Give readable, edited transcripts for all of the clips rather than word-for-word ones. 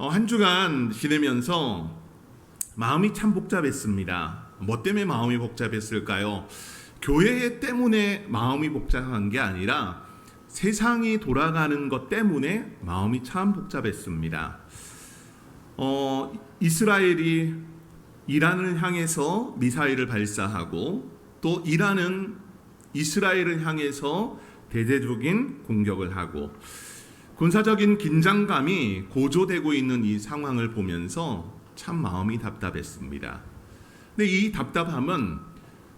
한 주간 지내면서 마음이 참 복잡했습니다. 뭐 때문에 마음이 복잡했을까요? 교회 때문에 마음이 복잡한 게 아니라 세상이 돌아가는 것 때문에 마음이 참 복잡했습니다. 이스라엘이 이란을 향해서 미사일을 발사하고 또 이란은 이스라엘을 향해서 대대적인 공격을 하고 군사적인 긴장감이 고조되고 있는 이 상황을 보면서 참 마음이 답답했습니다. 근데 이 답답함은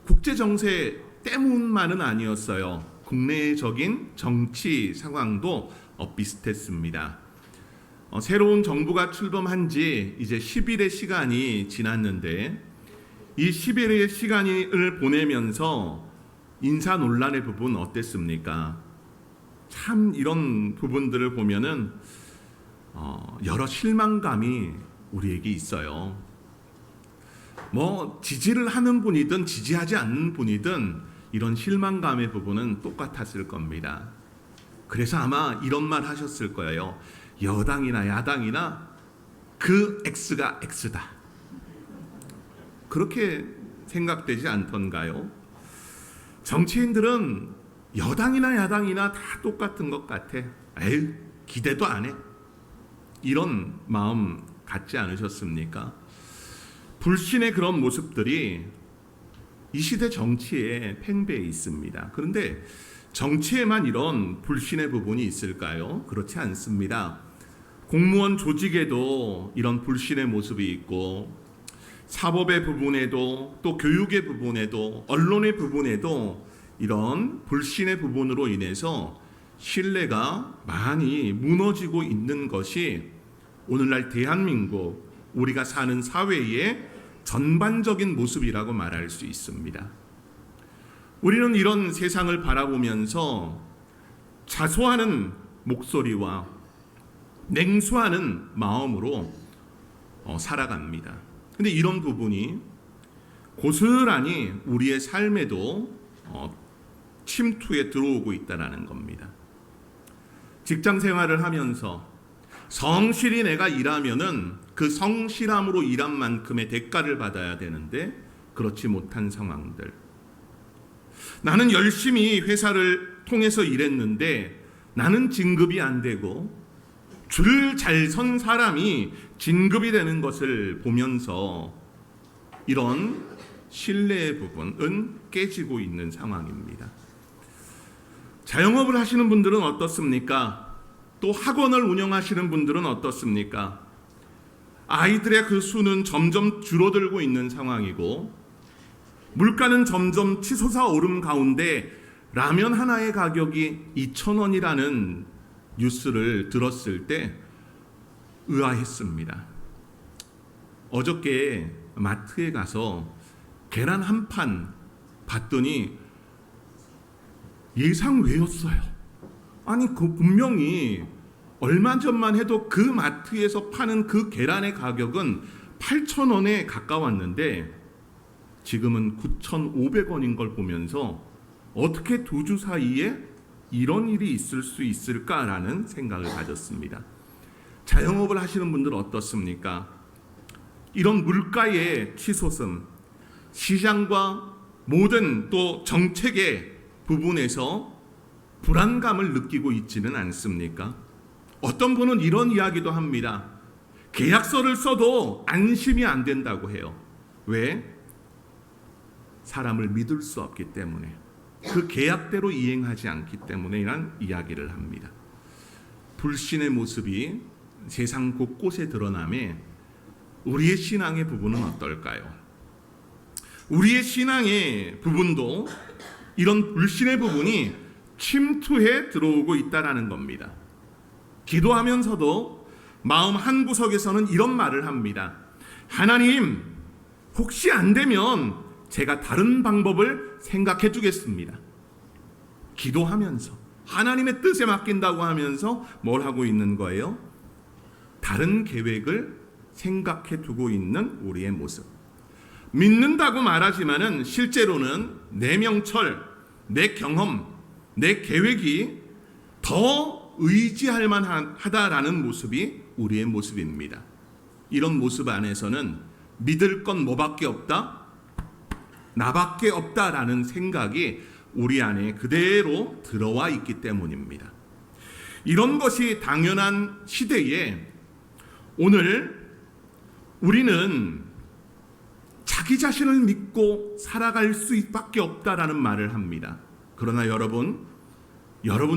국제 정세 때문만은 아니었어요. 국내적인 정치 상황도 비슷했습니다. 새로운 정부가 출범한 지 이제 10일의 시간이 지났는데 이 10일의 시간을 보내면서 인사 논란의 부분 어땠습니까? 참 이런 부분들을 보면은 여러 실망감이 우리에게 있어요. 뭐 지지를 하는 분이든 지지하지 않는 분이든 이런 실망감의 부분은 똑같았을 겁니다. 그래서 아마 이런 말 하셨을 거예요. 여당이나 야당이나 그 X가 X다. 그렇게 생각되지 않던가요? 정치인들은 여당이나 야당이나 다 똑같은 것 같아. 에휴, 기대도 안 해. 이런 마음 갖지 않으셨습니까? 불신의 그런 모습들이 이 시대 정치에 팽배해 있습니다. 그런데 정치에만 이런 불신의 부분이 있을까요? 그렇지 않습니다. 공무원 조직에도 이런 불신의 모습이 있고 사법의 부분에도 또 교육의 부분에도 언론의 부분에도 이런 불신의 부분으로 인해서 신뢰가 많이 무너지고 있는 것이 오늘날 대한민국 우리가 사는 사회의 전반적인 모습이라고 말할 수 있습니다. 우리는 이런 세상을 바라보면서 자소하는 목소리와 냉소하는 마음으로 살아갑니다. 근데 이런 부분이 고스란히 우리의 삶에도 침투에 들어오고 있다는 겁니다. 직장 생활을 하면서 성실히 내가 일하면은 그 성실함으로 일한 만큼의 대가를 받아야 되는데 그렇지 못한 상황들. 나는 열심히 회사를 통해서 일했는데 나는 진급이 안 되고 줄 잘 선 사람이 진급이 되는 것을 보면서 이런 신뢰의 부분은 깨지고 있는 상황입니다. 자영업을 하시는 분들은 어떻습니까? 또 학원을 운영하시는 분들은 어떻습니까? 아이들의 그 수는 점점 줄어들고 있는 상황이고 물가는 점점 치솟아 오름 가운데 라면 하나의 가격이 2,000원이라는 뉴스를 들었을 때 의아했습니다. 어저께 마트에 가서 계란 한 판 봤더니 예상 외였어요. 아니 그 분명히 얼마 전만 해도 그 마트에서 파는 그 계란의 가격은 8,000원에 가까웠는데 지금은 9,500원인 걸 보면서 어떻게 두 주 사이에 이런 일이 있을 수 있을까라는 생각을 가졌습니다. 자영업을 하시는 분들 어떻습니까? 이런 물가의 치솟음, 시장과 모든 또 정책의 부분에서 불안감을 느끼고 있지는 않습니까? 어떤 분은 이런 이야기도 합니다. 계약서를 써도 안심이 안 된다고 해요. 왜? 사람을 믿을 수 없기 때문에, 그 계약대로 이행하지 않기 때문에 이런 이야기를 합니다. 불신의 모습이 세상 곳곳에 드러나며 우리의 신앙의 부분은 어떨까요? 우리의 신앙의 부분도 이런 불신의 부분이 침투해 들어오고 있다는 겁니다. 기도하면서도 마음 한구석에서는 이런 말을 합니다. 하나님, 혹시 안 되면 제가 다른 방법을 생각해 주겠습니다. 기도하면서 하나님의 뜻에 맡긴다고 하면서 뭘 하고 있는 거예요? 다른 계획을 생각해 두고 있는 우리의 모습. 믿는다고 말하지만은 실제로는 내 명철, 내 경험, 내 계획이 더 더 의지할 만하다라는 모습이 우리의 모습입니다. 이런 모습 안에서는 믿을 건 뭐밖에 없다? 나밖에 없다라는 생각이 우리 안에 그대로 들어와 있기 때문입니다. 이런 것이 당연한 시대에 오늘 우리는 자기 자신을 믿고 살아갈 수밖에 없다라는 말을 합니다. 그러나 여러분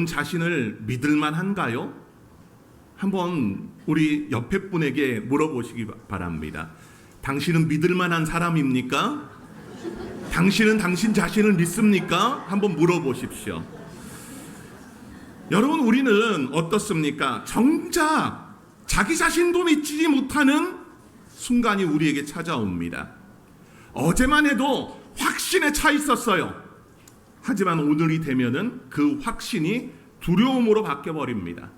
자신을 믿을 만한가요? 한번 우리 옆에 분에게 물어보시기 바랍니다. 당신은 믿을 만한 사람입니까? 당신은 당신 자신을 믿습니까? 한번 물어보십시오. 여러분, 우리는 어떻습니까? 정작 자기 자신도 믿지 못하는 순간이 우리에게 찾아옵니다. 어제만 해도 확신에 차 있었어요. 하지만 오늘이 되면은 그 확신이 두려움으로 바뀌어버립니다.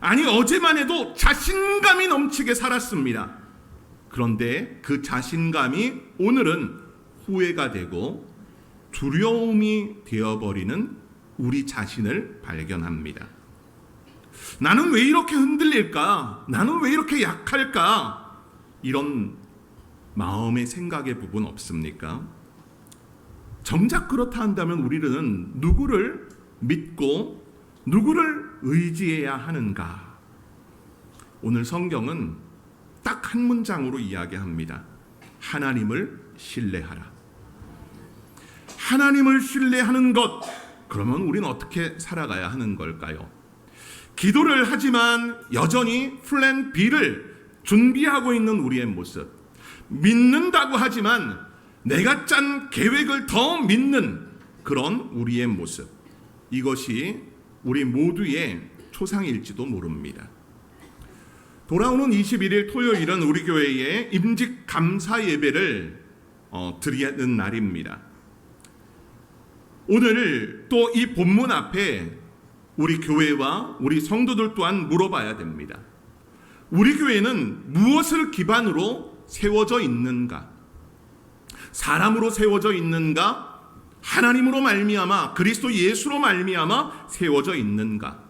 아니, 어제만 해도 자신감이 넘치게 살았습니다. 그런데 그 자신감이 오늘은 후회가 되고 두려움이 되어버리는 우리 자신을 발견합니다. 나는 왜 이렇게 흔들릴까? 나는 왜 이렇게 약할까? 이런 마음의 생각의 부분 없습니까? 정작 그렇다 한다면 우리는 누구를 믿고 누구를 의지해야 하는가? 오늘 성경은 딱 한 문장으로 이야기합니다. 하나님을 신뢰하라. 하나님을 신뢰하는 것, 그러면 우리는 어떻게 살아가야 하는 걸까요? 기도를 하지만 여전히 플랜 B를 준비하고 있는 우리의 모습, 믿는다고 하지만 내가 짠 계획을 더 믿는 그런 우리의 모습, 이것이 우리 모두의 초상일지도 모릅니다. 돌아오는 21일 토요일은 우리 교회의 임직 감사 예배를 드리는 날입니다. 오늘 또 이 본문 앞에 우리 교회와 우리 성도들 또한 물어봐야 됩니다. 우리 교회는 무엇을 기반으로 세워져 있는가? 사람으로 세워져 있는가? 하나님으로 말미암아 그리스도 예수로 말미암아 세워져 있는가?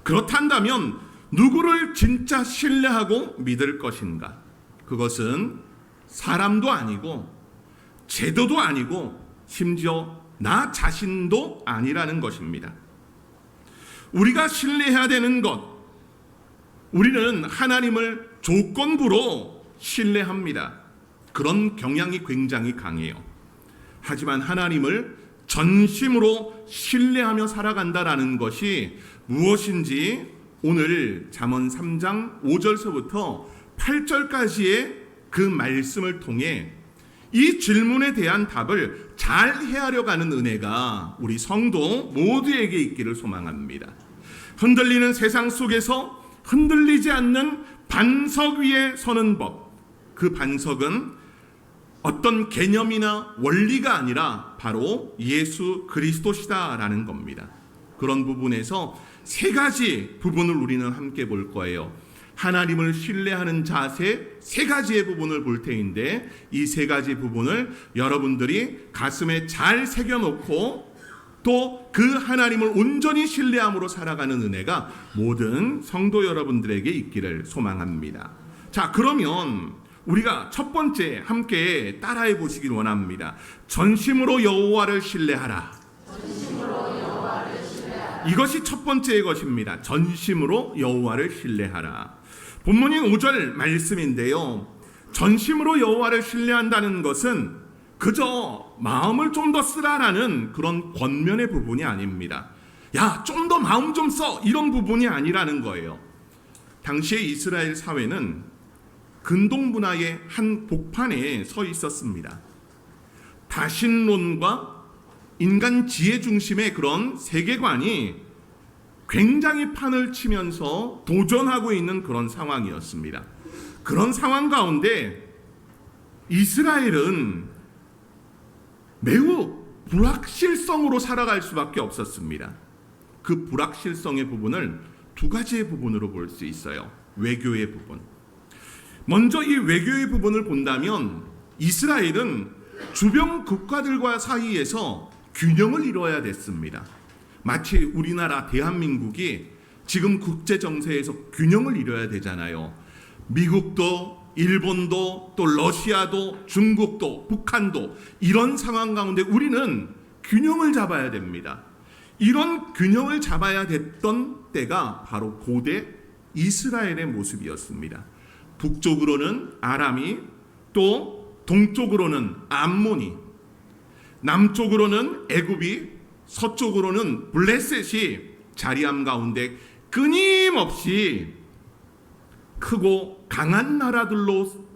그렇단다면 누구를 진짜 신뢰하고 믿을 것인가? 그것은 사람도 아니고 제도도 아니고 심지어 나 자신도 아니라는 것입니다. 우리가 신뢰해야 되는 것, 우리는 하나님을 조건부로 신뢰합니다. 그런 경향이 굉장히 강해요. 하지만 하나님을 전심으로 신뢰하며 살아간다라는 것이 무엇인지 오늘 잠언 3장 5절서부터 8절까지의 그 말씀을 통해 이 질문에 대한 답을 잘 헤아려 가는 은혜가 우리 성도 모두에게 있기를 소망합니다. 흔들리는 세상 속에서 흔들리지 않는 반석 위에 서는 법, 그 반석은 어떤 개념이나 원리가 아니라 바로 예수 그리스도시다라는 겁니다. 그런 부분에서 세 가지 부분을 우리는 함께 볼 거예요. 하나님을 신뢰하는 자세 세 가지의 부분을 볼 테인데 이 세 가지 부분을 여러분들이 가슴에 잘 새겨놓고 또 그 하나님을 온전히 신뢰함으로 살아가는 은혜가 모든 성도 여러분들에게 있기를 소망합니다. 자, 그러면 우리가 첫 번째 함께 따라해 보시길 원합니다. 전심으로 여호와를 신뢰하라. 이것이 첫 번째의 것입니다. 전심으로 여호와를 신뢰하라. 본문인 5절 말씀인데요. 전심으로 여호와를 신뢰한다는 것은 그저 마음을 좀 더 쓰라라는 그런 권면의 부분이 아닙니다. 야, 좀 더 마음 좀 써, 이런 부분이 아니라는 거예요. 당시의 이스라엘 사회는 근동 문화의 한 복판에 서 있었습니다. 다신론과 인간 지혜 중심의 그런 세계관이 굉장히 판을 치면서 도전하고 있는 그런 상황이었습니다. 그런 상황 가운데 이스라엘은 매우 불확실성으로 살아갈 수밖에 없었습니다. 그 불확실성의 부분을 두 가지의 부분으로 볼 수 있어요. 외교의 부분. 먼저 이 외교의 부분을 본다면 이스라엘은 주변 국가들과 사이에서 균형을 이뤄야 됐습니다. 마치 우리나라 대한민국이 지금 국제 정세에서 균형을 이뤄야 되잖아요. 미국도 일본도 또 러시아도 중국도 북한도 이런 상황 가운데 우리는 균형을 잡아야 됩니다. 이런 균형을 잡아야 됐던 때가 바로 고대 이스라엘의 모습이었습니다. 북쪽으로는 아람이, 또 동쪽으로는 암몬이, 남쪽으로는 애굽이, 서쪽으로는 블레셋이 자리함 가운데 끊임없이 크고 강한 나라들로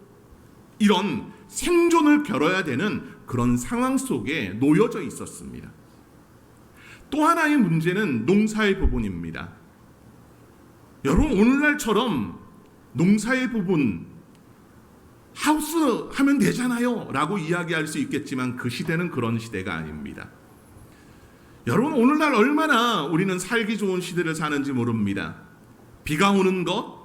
이런 생존을 겨뤄야 되는 그런 상황 속에 놓여져 있었습니다. 또 하나의 문제는 농사의 부분입니다. 여러분, 오늘날처럼 농사의 부분 하우스 하면 되잖아요 라고 이야기할 수 있겠지만 그 시대는 그런 시대가 아닙니다. 여러분, 오늘날 얼마나 우리는 살기 좋은 시대를 사는지 모릅니다. 비가 오는 것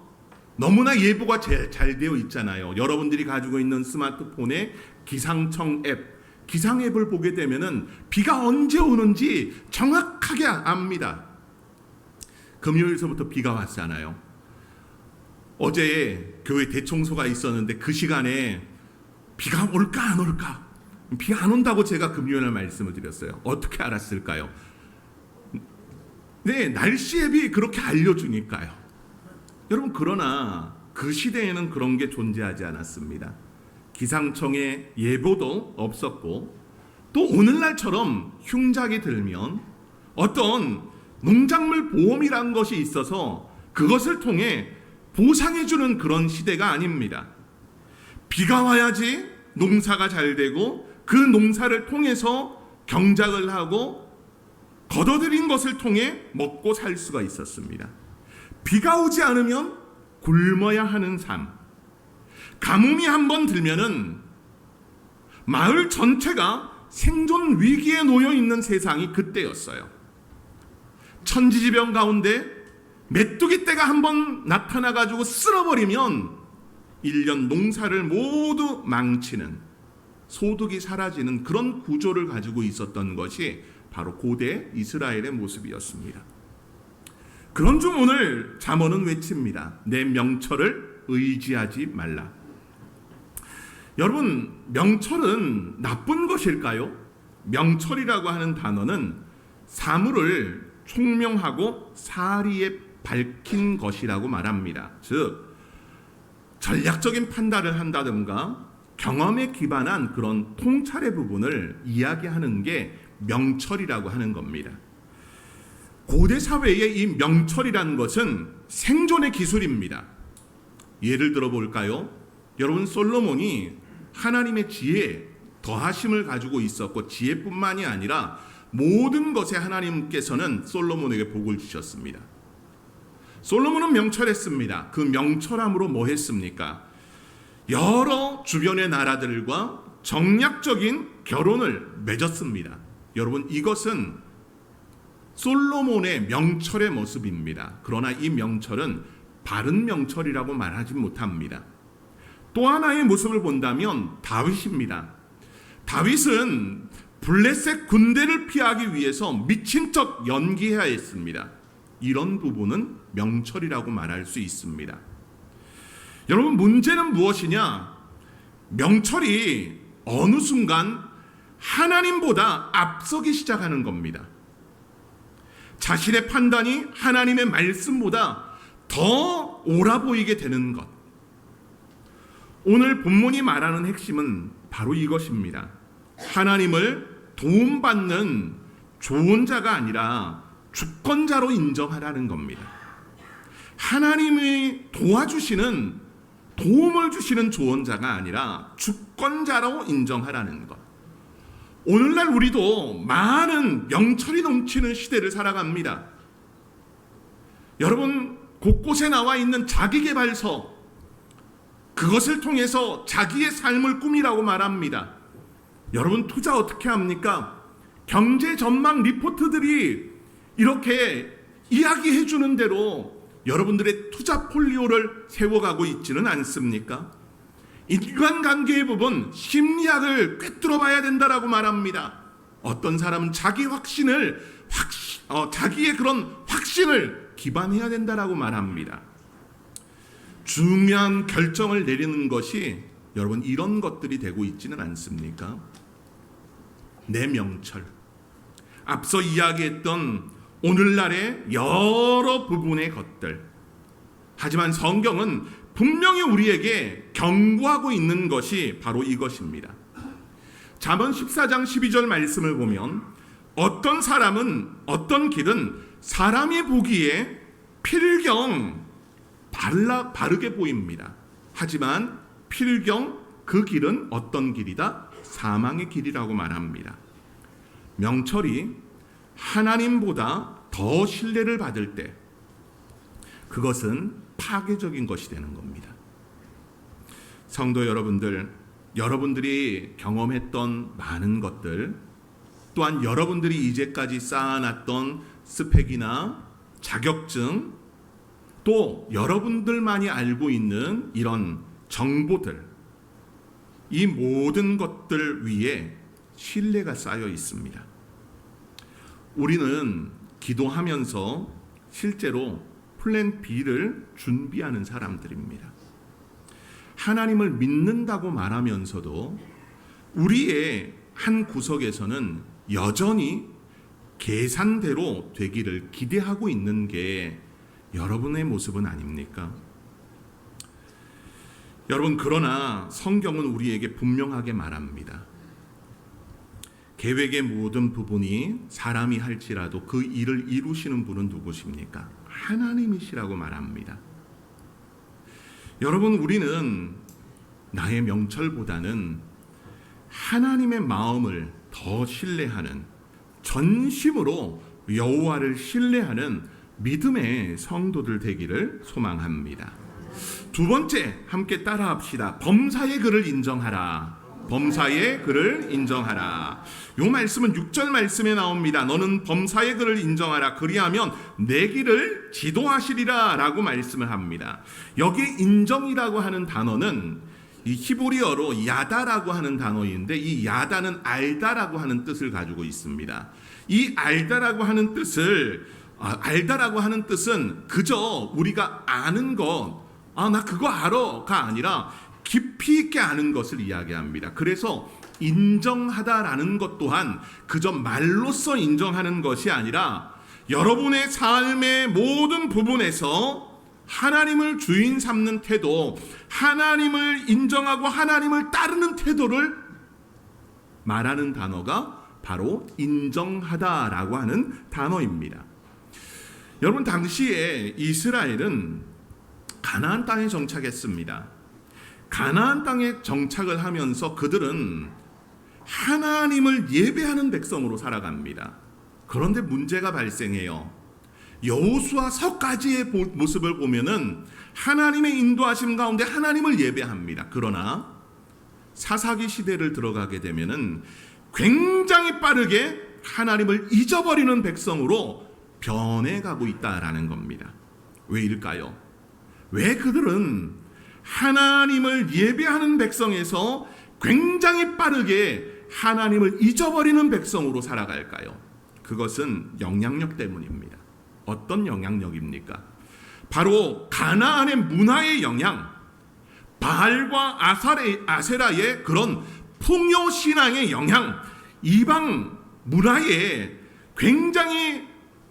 너무나 예보가 잘 되어 있잖아요. 여러분들이 가지고 있는 스마트폰에 기상청 앱, 기상 앱을 보게 되면은 비가 언제 오는지 정확하게 압니다. 금요일서부터 비가 왔잖아요. 어제 교회 대청소가 있었는데 그 시간에 비가 올까 안 올까? 비가 안 온다고 제가 금요일날 말씀을 드렸어요. 어떻게 알았을까요? 네, 날씨 앱이 그렇게 알려주니까요. 여러분, 그러나 그 시대에는 그런 게 존재하지 않았습니다. 기상청의 예보도 없었고, 또 오늘날처럼 흉작이 들면 어떤 농작물 보험이란 것이 있어서 그것을 통해 보상해주는 그런 시대가 아닙니다. 비가 와야지 농사가 잘 되고 그 농사를 통해서 경작을 하고 걷어들인 것을 통해 먹고 살 수가 있었습니다. 비가 오지 않으면 굶어야 하는 삶. 가뭄이 한번 들면은 마을 전체가 생존 위기에 놓여 있는 세상이 그때였어요. 천지지변 가운데 메뚜기 떼가 한번 나타나가지고 쓸어버리면 1년 농사를 모두 망치는, 소득이 사라지는 그런 구조를 가지고 있었던 것이 바로 고대 이스라엘의 모습이었습니다. 그런 중 오늘 잠언은 외칩니다. 내 명철을 의지하지 말라. 여러분, 명철은 나쁜 것일까요? 명철이라고 하는 단어는 사물을 총명하고 사리에 밝힌 것이라고 말합니다. 즉, 전략적인 판단을 한다든가 경험에 기반한 그런 통찰의 부분을 이야기하는 게 명철이라고 하는 겁니다. 고대 사회의 이 명철이라는 것은 생존의 기술입니다. 예를 들어 볼까요? 여러분, 솔로몬이 하나님의 지혜, 더하심을 가지고 있었고 지혜뿐만이 아니라 모든 것에 하나님께서는 솔로몬에게 복을 주셨습니다. 솔로몬은 명철했습니다. 그 명철함으로 뭐 했습니까? 여러 주변의 나라들과 정략적인 결혼을 맺었습니다. 여러분, 이것은 솔로몬의 명철의 모습입니다. 그러나 이 명철은 바른 명철이라고 말하지 못합니다. 또 하나의 모습을 본다면 다윗입니다. 다윗은 블레셋 군대를 피하기 위해서 미친 척 연기해야 했습니다. 이런 부분은 명철이라고 말할 수 있습니다. 여러분, 문제는 무엇이냐? 명철이 어느 순간 하나님보다 앞서기 시작하는 겁니다. 자신의 판단이 하나님의 말씀보다 더 옳아 보이게 되는 것. 오늘 본문이 말하는 핵심은 바로 이것입니다. 하나님을 도움받는 조언자가 아니라 주권자로 인정하라는 겁니다. 하나님이 도와주시는, 도움을 주시는 조언자가 아니라 주권자로 인정하라는 것. 오늘날 우리도 많은 명철이 넘치는 시대를 살아갑니다. 여러분, 곳곳에 나와 있는 자기계발서, 그것을 통해서 자기의 삶을 꿈이라고 말합니다. 여러분, 투자 어떻게 합니까? 경제 전망 리포트들이 이렇게 이야기해 주는 대로 여러분들의 투자 폴리오를 세워가고 있지는 않습니까? 인간관계의 부분, 심리학을 꿰뚫어 봐야 된다라고 말합니다. 어떤 사람은 자기 확신을 자기의 그런 확신을 기반해야 된다라고 말합니다. 중요한 결정을 내리는 것이 여러분 이런 것들이 되고 있지는 않습니까? 내 명철, 앞서 이야기했던 오늘날의 여러 부분의 것들. 하지만 성경은 분명히 우리에게 경고하고 있는 것이 바로 이것입니다. 잠언 14장 12절 말씀을 보면 어떤 사람은 어떤 길은 사람이 보기에 필경 바르게 보입니다. 하지만 필경 그 길은 어떤 길이다? 사망의 길이라고 말합니다. 명철이 하나님보다 더 신뢰를 받을 때 그것은 파괴적인 것이 되는 겁니다. 성도 여러분들, 여러분들이 경험했던 많은 것들, 또한 여러분들이 이제까지 쌓아놨던 스펙이나 자격증, 또 여러분들만이 알고 있는 이런 정보들, 이 모든 것들 위에 신뢰가 쌓여 있습니다. 우리는 기도하면서 실제로 플랜 B를 준비하는 사람들입니다. 하나님을 믿는다고 말하면서도 우리의 한 구석에서는 여전히 계산대로 되기를 기대하고 있는 게 여러분의 모습은 아닙니까? 여러분, 그러나 성경은 우리에게 분명하게 말합니다. 계획의 모든 부분이 사람이 할지라도 그 일을 이루시는 분은 누구십니까? 하나님이시라고 말합니다. 여러분, 우리는 나의 명철보다는 하나님의 마음을 더 신뢰하는, 전심으로 여호와를 신뢰하는 믿음의 성도들 되기를 소망합니다. 두 번째, 함께 따라합시다. 범사의 글을 인정하라. 범사의 글을 인정하라. 이 말씀은 6절 말씀에 나옵니다. 너는 범사의 글을 인정하라. 그리하면 내 길을 지도하시리라 라고 말씀을 합니다. 여기 인정이라고 하는 단어는 이 히브리어로 야다라고 하는 단어인데, 이 야다는 알다라고 하는 뜻을 가지고 있습니다. 이 알다라고 하는 뜻은 그저 우리가 아는 것, 나 그거 알아가 아니라 깊이 있게 아는 것을 이야기합니다. 그래서 인정하다라는 것 또한 그저 말로써 인정하는 것이 아니라 여러분의 삶의 모든 부분에서 하나님을 주인 삼는 태도, 하나님을 인정하고 하나님을 따르는 태도를 말하는 단어가 바로 인정하다라고 하는 단어입니다. 여러분, 당시에 이스라엘은 가나안 땅에 정착했습니다. 가나안 땅에 정착을 하면서 그들은 하나님을 예배하는 백성으로 살아갑니다. 그런데 문제가 발생해요. 여호수아 서까지의 모습을 보면은 하나님의 인도하심 가운데 하나님을 예배합니다. 그러나 사사기 시대를 들어가게 되면은 굉장히 빠르게 하나님을 잊어버리는 백성으로 변해가고 있다라는 겁니다. 왜일까요? 왜 그들은 하나님을 예배하는 백성에서 굉장히 빠르게 하나님을 잊어버리는 백성으로 살아갈까요? 그것은 영향력 때문입니다. 어떤 영향력입니까? 바로 가나안의 문화의 영향, 바알과 아세라의 그런 풍요신앙의 영향, 이방 문화에 굉장히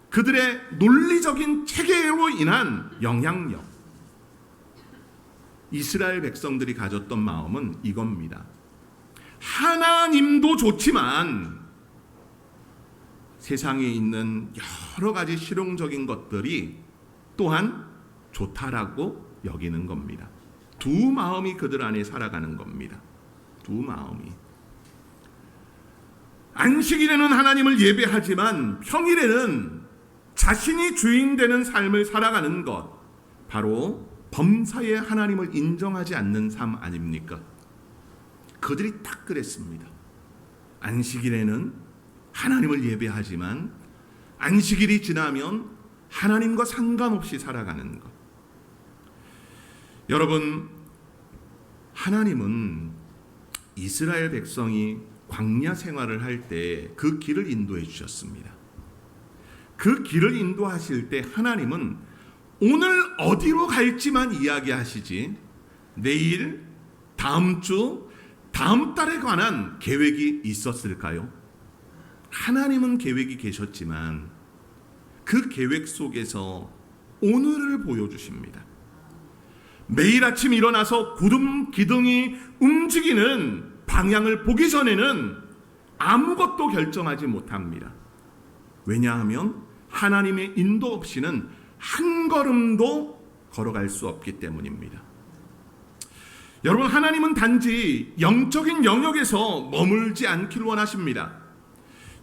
그들의 논리적인 체계로 인한 영향력. 이스라엘 백성들이 가졌던 마음은 이겁니다. 하나님도 좋지만 세상에 있는 여러 가지 실용적인 것들이 또한 좋다라고 여기는 겁니다. 두 마음이 그들 안에 살아가는 겁니다. 두 마음이. 안식일에는 하나님을 예배하지만 평일에는 자신이 주인 되는 삶을 살아가는 것, 바로 범사에 하나님을 인정하지 않는 삶 아닙니까? 그들이 딱 그랬습니다. 안식일에는 하나님을 예배하지만 안식일이 지나면 하나님과 상관없이 살아가는 것. 여러분, 하나님은 이스라엘 백성이 광야 생활을 할 때 그 길을 인도해 주셨습니다. 그 길을 인도하실 때 하나님은 오늘 어디로 갈지만 이야기하시지 내일, 다음 주, 다음 달에 관한 계획이 있었을까요? 하나님은 계획이 계셨지만 그 계획 속에서 오늘을 보여주십니다. 매일 아침 일어나서 구름 기둥이 움직이는 방향을 보기 전에는 아무것도 결정하지 못합니다. 왜냐하면 하나님의 인도 없이는 한 걸음도 걸어갈 수 없기 때문입니다. 여러분, 하나님은 단지 영적인 영역에서 머물지 않기를 원하십니다.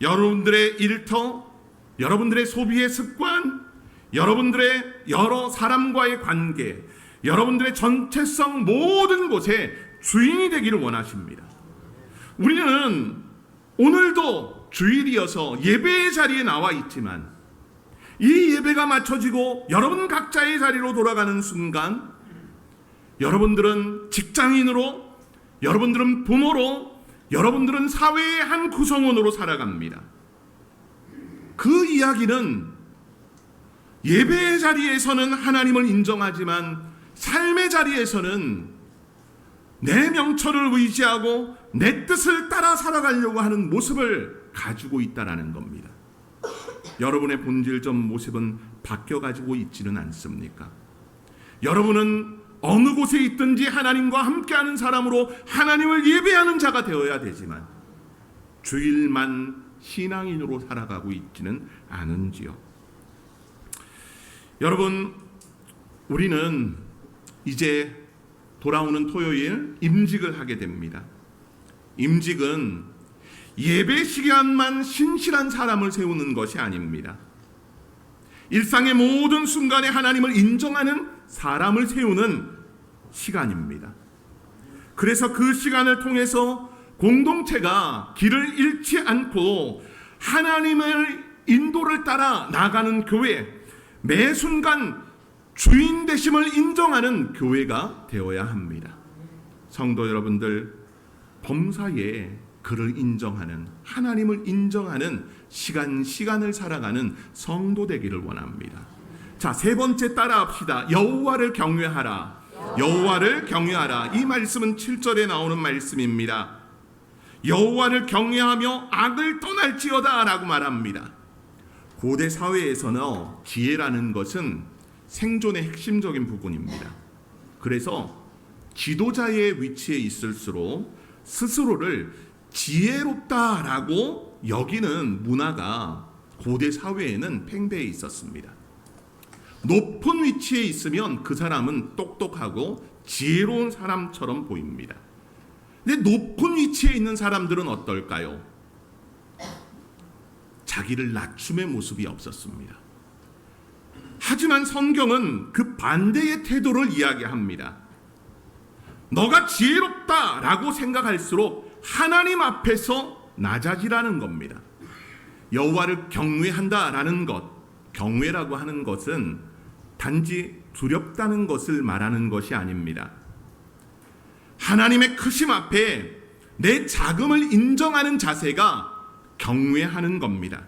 여러분들의 일터, 여러분들의 소비의 습관, 여러분들의 여러 사람과의 관계, 여러분들의 전체성 모든 곳에 주인이 되기를 원하십니다. 우리는 오늘도 주일이어서 예배의 자리에 나와 있지만 이 예배가 마쳐지고 여러분 각자의 자리로 돌아가는 순간 여러분들은 직장인으로, 여러분들은 부모로, 여러분들은 사회의 한 구성원으로 살아갑니다. 그 이야기는 예배의 자리에서는 하나님을 인정하지만 삶의 자리에서는 내 명철을 의지하고 내 뜻을 따라 살아가려고 하는 모습을 가지고 있다라는 겁니다. 여러분의 본질적 모습은 바뀌어가지고 있지는 않습니까? 여러분은 어느 곳에 있든지 하나님과 함께하는 사람으로 하나님을 예배하는 자가 되어야 되지만 주일만 신앙인으로 살아가고 있지는 않은지요. 여러분, 우리는 이제 돌아오는 토요일 임직을 하게 됩니다. 임직은 예배 시간만 신실한 사람을 세우는 것이 아닙니다. 일상의 모든 순간에 하나님을 인정하는 사람을 세우는 시간입니다. 그래서 그 시간을 통해서 공동체가 길을 잃지 않고 하나님의 인도를 따라 나가는 교회, 매 순간 주인 되심을 인정하는 교회가 되어야 합니다. 성도 여러분들, 범사에 그를 인정하는, 하나님을 인정하는 시간을 살아가는 성도 되기를 원합니다. 자, 세 번째 따라합시다. 여호와를 경외하라. 여호와를 경외하라. 이 말씀은 7절에 나오는 말씀입니다. 여호와를 경외하며 악을 떠날지어다 라고 말합니다. 고대 사회에서는 지혜라는 것은 생존의 핵심적인 부분입니다. 그래서 지도자의 위치에 있을수록 스스로를 지혜롭다라고 여기는 문화가 고대 사회에는 팽배해 있었습니다. 높은 위치에 있으면 그 사람은 똑똑하고 지혜로운 사람처럼 보입니다. 근데 높은 위치에 있는 사람들은 어떨까요? 자기를 낮춤의 모습이 없었습니다. 하지만 성경은 그 반대의 태도를 이야기합니다. 너가 지혜롭다라고 생각할수록 하나님 앞에서 낮아지라는 겁니다. 여호와를 경외한다라는 것, 경외라고 하는 것은 단지 두렵다는 것을 말하는 것이 아닙니다. 하나님의 크심 앞에 내 작음을 인정하는 자세가 경외하는 겁니다.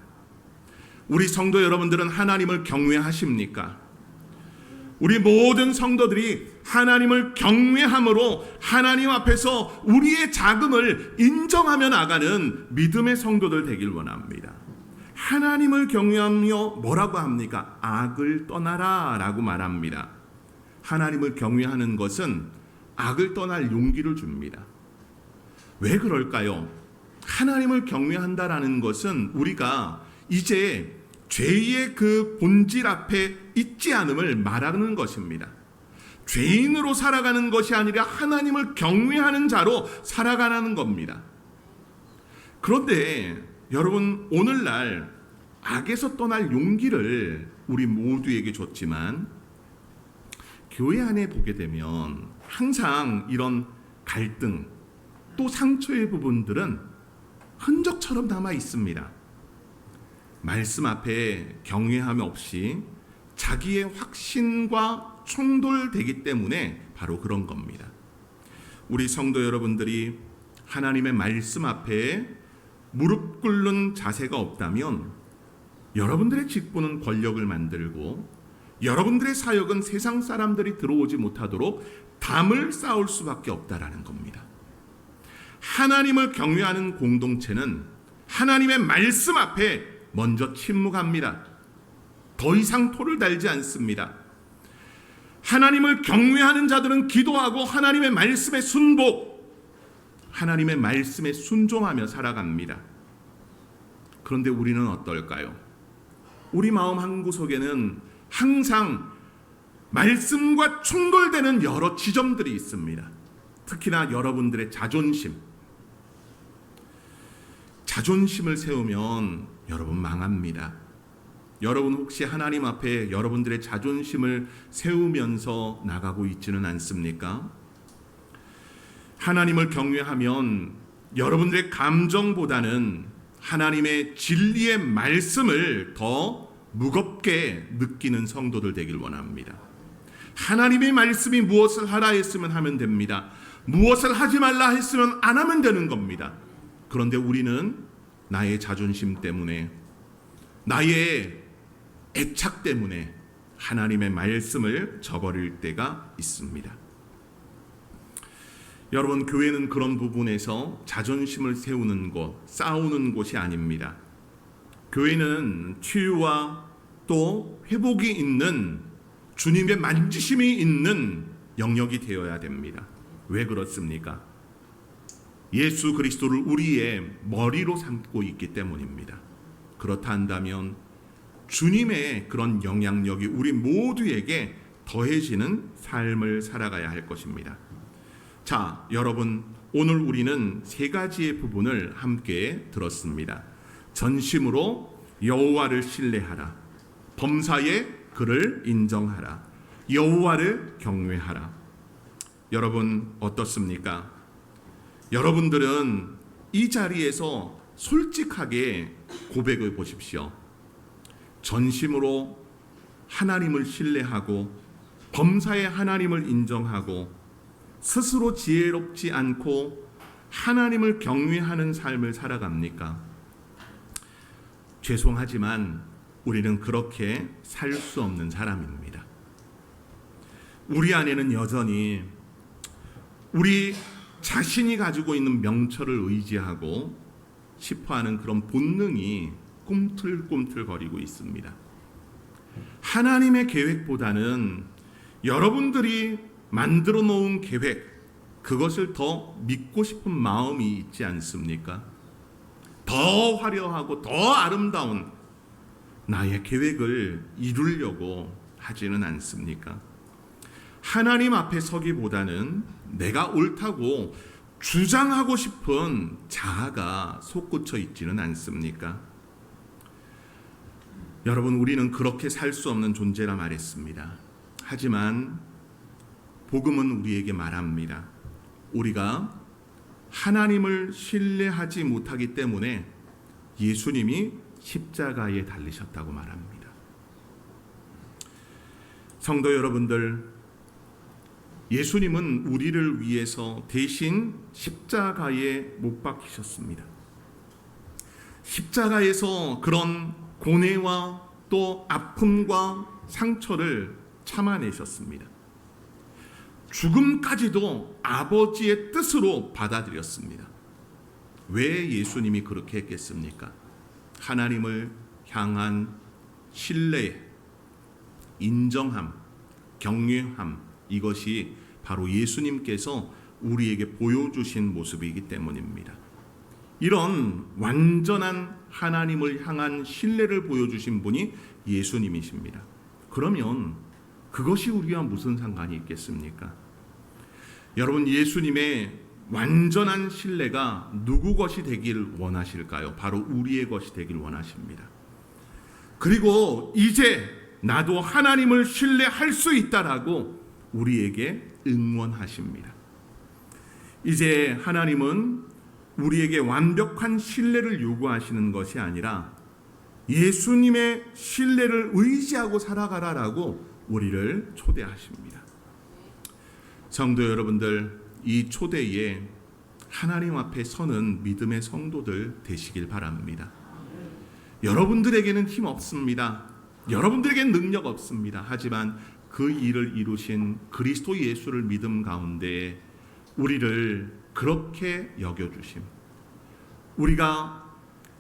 우리 성도 여러분들은 하나님을 경외하십니까? 우리 모든 성도들이 하나님을 경외함으로 하나님 앞에서 우리의 작음을 인정하며 나가는 믿음의 성도들 되길 원합니다. 하나님을 경외하며 뭐라고 합니까? 악을 떠나라 라고 말합니다. 하나님을 경외하는 것은 악을 떠날 용기를 줍니다. 왜 그럴까요? 하나님을 경외한다라는 것은 우리가 이제 죄의 그 본질 앞에 있지 않음을 말하는 것입니다. 죄인으로 살아가는 것이 아니라 하나님을 경외하는 자로 살아가는 겁니다. 그런데 여러분, 오늘날 악에서 떠날 용기를 우리 모두에게 줬지만 교회 안에 보게 되면 항상 이런 갈등 또 상처의 부분들은 흔적처럼 남아 있습니다. 말씀 앞에 경외함 없이 자기의 확신과 충돌되기 때문에 바로 그런 겁니다. 우리 성도 여러분들이 하나님의 말씀 앞에 무릎 꿇는 자세가 없다면 여러분들의 직분은 권력을 만들고 여러분들의 사역은 세상 사람들이 들어오지 못하도록 담을 쌓을 수밖에 없다라는 겁니다. 하나님을 경외하는 공동체는 하나님의 말씀 앞에 먼저 침묵합니다. 더 이상 토를 달지 않습니다. 하나님을 경외하는 자들은 기도하고 하나님의 말씀에 순복, 하나님의 말씀에 순종하며 살아갑니다. 그런데 우리는 어떨까요? 우리 마음 한구석에는 항상 말씀과 충돌되는 여러 지점들이 있습니다. 특히나 여러분들의 자존심을 세우면 여러분 망합니다. 여러분 혹시 하나님 앞에 여러분들의 자존심을 세우면서 나가고 있지는 않습니까? 하나님을 경외하면 여러분들의 감정보다는 하나님의 진리의 말씀을 더 무겁게 느끼는 성도들 되길 원합니다. 하나님의 말씀이 무엇을 하라 했으면 하면 됩니다. 무엇을 하지 말라 했으면 안 하면 되는 겁니다. 그런데 우리는 나의 자존심 때문에, 나의 애착 때문에 하나님의 말씀을 저버릴 때가 있습니다. 여러분, 교회는 그런 부분에서 자존심을 세우는 곳, 싸우는 곳이 아닙니다. 교회는 치유와 또 회복이 있는, 주님의 만지심이 있는 영역이 되어야 됩니다. 왜 그렇습니까? 예수 그리스도를 우리의 머리로 삼고 있기 때문입니다. 그렇다 한다면 주님의 그런 영향력이 우리 모두에게 더해지는 삶을 살아가야 할 것입니다. 자, 여러분, 오늘 우리는 세 가지의 부분을 함께 들었습니다. 전심으로 여호와를 신뢰하라, 범사에 그를 인정하라, 여호와를 경외하라. 여러분 어떻습니까? 여러분들은 이 자리에서 솔직하게 고백을 보십시오. 전심으로 하나님을 신뢰하고 범사에 하나님을 인정하고 스스로 지혜롭지 않고 하나님을 경외하는 삶을 살아갑니까? 죄송하지만 우리는 그렇게 살 수 없는 사람입니다. 우리 안에는 여전히 우리 자신이 가지고 있는 명철을 의지하고 싶어하는 그런 본능이 꿈틀꿈틀거리고 있습니다. 하나님의 계획보다는 여러분들이 만들어 놓은 계획, 그것을 더 믿고 싶은 마음이 있지 않습니까? 더 화려하고 더 아름다운 나의 계획을 이루려고 하지는 않습니까? 하나님 앞에 서기보다는 내가 옳다고 주장하고 싶은 자아가 솟구쳐 있지는 않습니까? 여러분, 우리는 그렇게 살 수 없는 존재라 말했습니다. 하지만 복음은 우리에게 말합니다. 우리가 하나님을 신뢰하지 못하기 때문에 예수님이 십자가에 달리셨다고 말합니다. 성도 여러분들, 예수님은 우리를 위해서 대신 십자가에 못 박히셨습니다. 십자가에서 그런 고뇌와 또 아픔과 상처를 참아내셨습니다. 죽음까지도 아버지의 뜻으로 받아들였습니다. 왜 예수님이 그렇게 했겠습니까? 하나님을 향한 신뢰, 인정함, 경외함, 이것이 바로 예수님께서 우리에게 보여주신 모습이기 때문입니다. 이런 완전한 하나님을 향한 신뢰를 보여주신 분이 예수님이십니다. 그러면 그것이 우리와 무슨 상관이 있겠습니까? 여러분, 예수님의 완전한 신뢰가 누구 것이 되길 원하실까요? 바로 우리의 것이 되길 원하십니다. 그리고 이제 나도 하나님을 신뢰할 수 있다라고 우리에게 응원하십니다. 이제 하나님은 우리에게 완벽한 신뢰를 요구하시는 것이 아니라 예수님의 신뢰를 의지하고 살아가라라고 우리를 초대하십니다. 성도 여러분들, 이 초대에 하나님 앞에 서는 믿음의 성도들 되시길 바랍니다. 여러분들에게는 힘 없습니다. 여러분들에게는 능력 없습니다. 하지만 그 일을 이루신 그리스도 예수를 믿음 가운데 우리를 그렇게 여겨주심, 우리가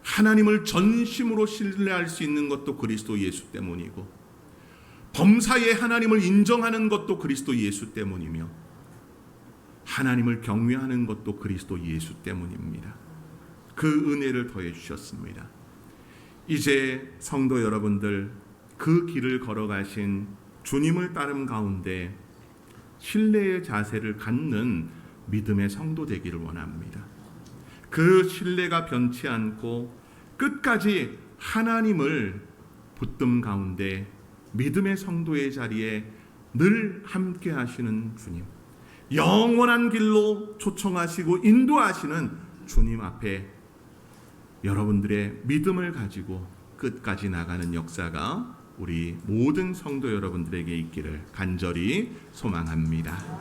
하나님을 전심으로 신뢰할 수 있는 것도 그리스도 예수 때문이고, 범사에 하나님을 인정하는 것도 그리스도 예수 때문이며, 하나님을 경외하는 것도 그리스도 예수 때문입니다. 그 은혜를 더해 주셨습니다. 이제 성도 여러분들, 그 길을 걸어가신 주님을 따름 가운데 신뢰의 자세를 갖는 믿음의 성도 되기를 원합니다. 그 신뢰가 변치 않고 끝까지 하나님을 붙듦 가운데 믿음의 성도의 자리에 늘 함께 하시는 주님, 영원한 길로 초청하시고 인도하시는 주님 앞에 여러분들의 믿음을 가지고 끝까지 나가는 역사가 우리 모든 성도 여러분들에게 있기를 간절히 소망합니다.